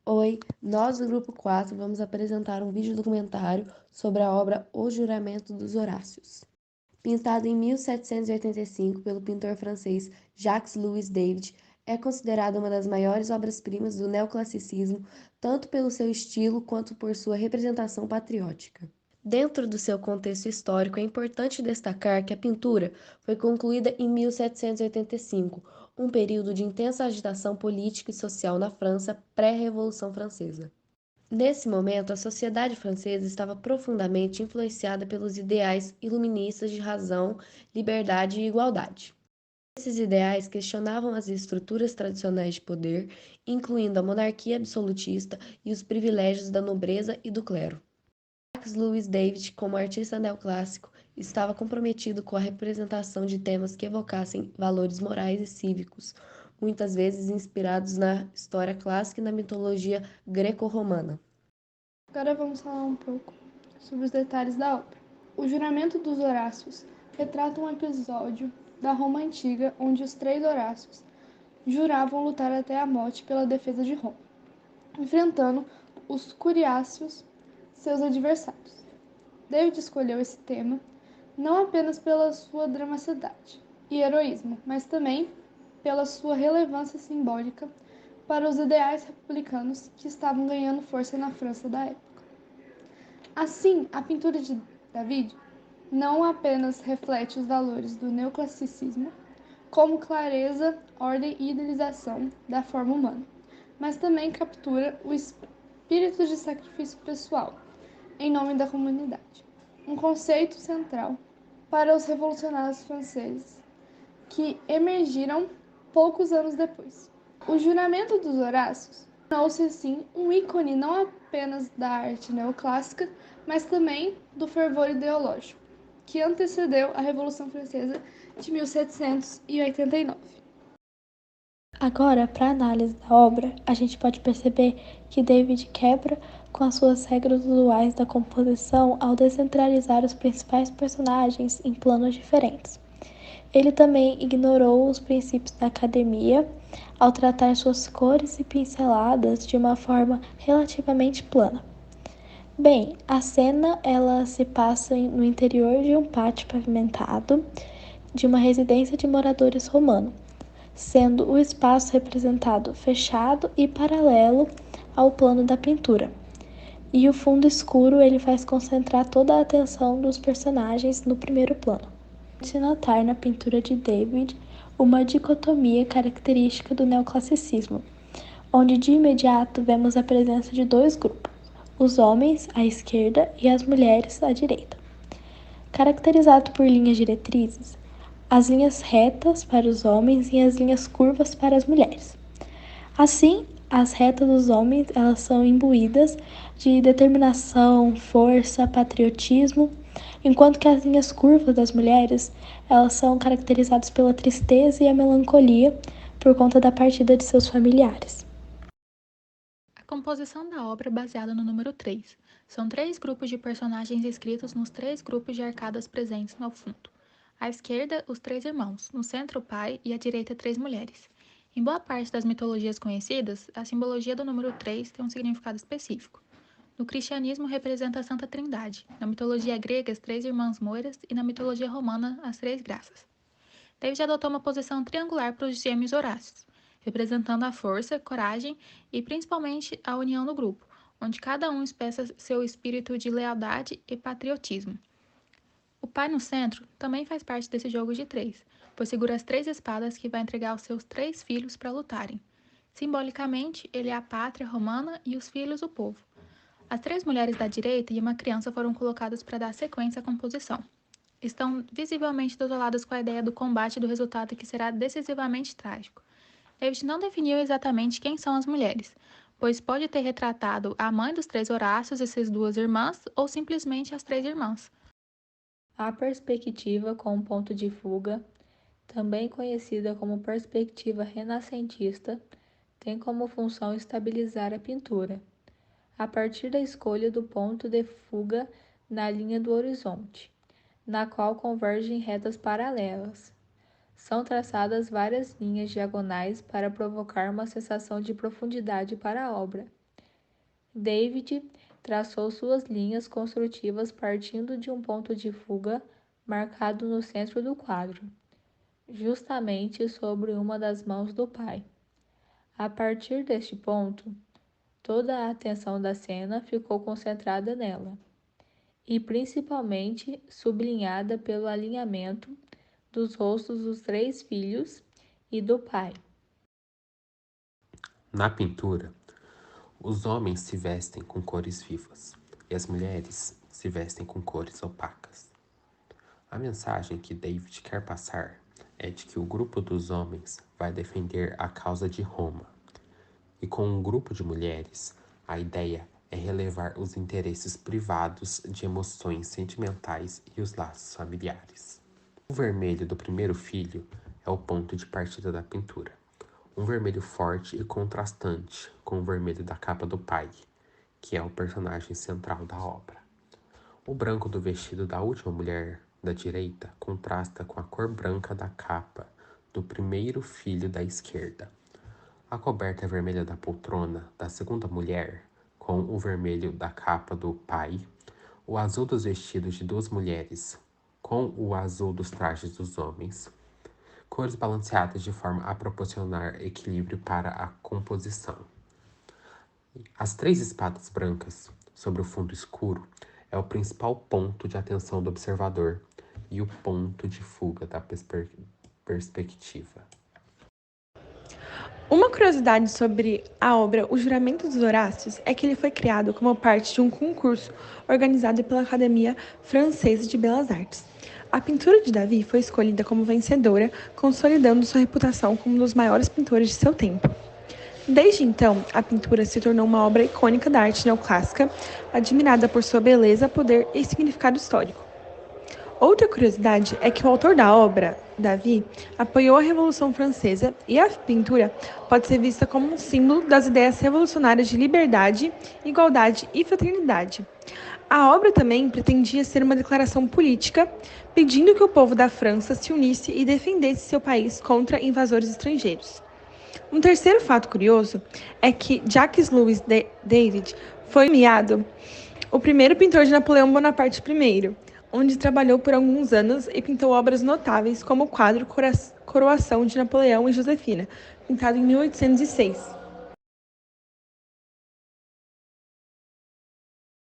Oi, nós do Grupo 4 vamos apresentar um vídeo documentário sobre a obra O Juramento dos Horácios. Pintada em 1785 pelo pintor francês Jacques-Louis David, é considerada uma das maiores obras-primas do neoclassicismo, tanto pelo seu estilo quanto por sua representação patriótica. Dentro do seu contexto histórico, é importante destacar que a pintura foi concluída em 1785, um período de intensa agitação política e social na França pré-Revolução Francesa. Nesse momento, a sociedade francesa estava profundamente influenciada pelos ideais iluministas de razão, liberdade e igualdade. Esses ideais questionavam as estruturas tradicionais de poder, incluindo a monarquia absolutista e os privilégios da nobreza e do clero. Jacques-Louis David, como artista neoclássico, estava comprometido com a representação de temas que evocassem valores morais e cívicos, muitas vezes inspirados na história clássica e na mitologia greco-romana. Agora vamos falar um pouco sobre os detalhes da obra. O Juramento dos Horácios retrata um episódio da Roma Antiga onde os três Horácios juravam lutar até a morte pela defesa de Roma, enfrentando os Curiáceos, seus adversários. David escolheu esse tema não apenas pela sua dramaticidade e heroísmo, mas também pela sua relevância simbólica para os ideais republicanos que estavam ganhando força na França da época. Assim, a pintura de David não apenas reflete os valores do neoclassicismo, como clareza, ordem e idealização da forma humana, mas também captura o espírito de sacrifício pessoal em nome da comunidade, um conceito central para os revolucionários franceses que emergiram poucos anos depois. O Juramento dos Horácios tornou-se assim um ícone não apenas da arte neoclássica, mas também do fervor ideológico, que antecedeu a Revolução Francesa de 1789. Agora, para análise da obra, a gente pode perceber que David quebra com as suas regras usuais da composição ao descentralizar os principais personagens em planos diferentes. Ele também ignorou os princípios da academia ao tratar suas cores e pinceladas de uma forma relativamente plana. Bem, a cena ela se passa no interior de um pátio pavimentado de uma residência de moradores romano, sendo o espaço representado fechado e paralelo ao plano da pintura. E o fundo escuro ele faz concentrar toda a atenção dos personagens no primeiro plano. Se notar na pintura de David uma dicotomia característica do neoclassicismo, onde de imediato vemos a presença de dois grupos, os homens à esquerda e as mulheres à direita. Caracterizado por linhas diretrizes, as linhas retas para os homens e as linhas curvas para as mulheres. Assim, as retas dos homens elas são imbuídas de determinação, força, patriotismo, enquanto que as linhas curvas das mulheres elas são caracterizadas pela tristeza e a melancolia por conta da partida de seus familiares. A composição da obra é baseada no número 3. São 3 grupos de personagens escritos nos 3 grupos de arcadas presentes no fundo. À esquerda, os 3 irmãos, no centro o pai e à direita 3 mulheres. Em boa parte das mitologias conhecidas, a simbologia do número 3 tem um significado específico. No cristianismo representa a Santa Trindade, na mitologia grega as 3 irmãs moiras e na mitologia romana as 3 graças. David adotou uma posição triangular para os gêmeos Horácios, representando a força, coragem e principalmente a união do grupo, onde cada um expressa seu espírito de lealdade e patriotismo. O pai no centro também faz parte desse jogo de 3, pois segura as 3 espadas que vai entregar aos seus 3 filhos para lutarem. Simbolicamente, ele é a pátria romana e os filhos o povo. As 3 mulheres da direita e uma criança foram colocadas para dar sequência à composição. Estão visivelmente desoladas com a ideia do combate e do resultado que será decisivamente trágico. David não definiu exatamente quem são as mulheres, pois pode ter retratado a mãe dos 3 Horácios e suas 2 irmãs, ou simplesmente as 3 irmãs. A perspectiva com ponto de fuga, também conhecida como perspectiva renascentista, tem como função estabilizar a pintura, a partir da escolha do ponto de fuga na linha do horizonte, na qual convergem retas paralelas. São traçadas várias linhas diagonais para provocar uma sensação de profundidade para a obra, David traçou suas linhas construtivas partindo de um ponto de fuga marcado no centro do quadro, justamente sobre uma das mãos do pai. A partir deste ponto, toda a atenção da cena ficou concentrada nela, e principalmente sublinhada pelo alinhamento dos rostos dos 3 filhos e do pai. Na pintura, os homens se vestem com cores vivas e as mulheres se vestem com cores opacas. A mensagem que David quer passar é de que o grupo dos homens vai defender a causa de Roma, e com um grupo de mulheres, a ideia é relevar os interesses privados de emoções sentimentais e os laços familiares. O vermelho do primeiro filho é o ponto de partida da pintura. Um vermelho forte e contrastante com o vermelho da capa do pai, que é o personagem central da obra. O branco do vestido da última mulher, da direita, contrasta com a cor branca da capa do primeiro filho da esquerda. A coberta vermelha da poltrona da segunda mulher, com o vermelho da capa do pai, o azul dos vestidos de 2 mulheres, com o azul dos trajes dos homens, cores balanceadas de forma a proporcionar equilíbrio para a composição. As 3 espadas brancas sobre o fundo escuro é o principal ponto de atenção do observador e o ponto de fuga da perspectiva. Uma curiosidade sobre a obra O Juramento dos Horácios é que ele foi criado como parte de um concurso organizado pela Academia Francesa de Belas Artes. A pintura de Davi foi escolhida como vencedora, consolidando sua reputação como um dos maiores pintores de seu tempo. Desde então, a pintura se tornou uma obra icônica da arte neoclássica, admirada por sua beleza, poder e significado histórico. Outra curiosidade é que o autor da obra, Davi, apoiou a Revolução Francesa e a pintura pode ser vista como um símbolo das ideias revolucionárias de liberdade, igualdade e fraternidade. A obra também pretendia ser uma declaração política, pedindo que o povo da França se unisse e defendesse seu país contra invasores estrangeiros. Um terceiro fato curioso é que Jacques Louis David foi nomeado o primeiro pintor de Napoleão Bonaparte I, onde trabalhou por alguns anos e pintou obras notáveis como o quadro Coroação de Napoleão e Josefina, pintado em 1806.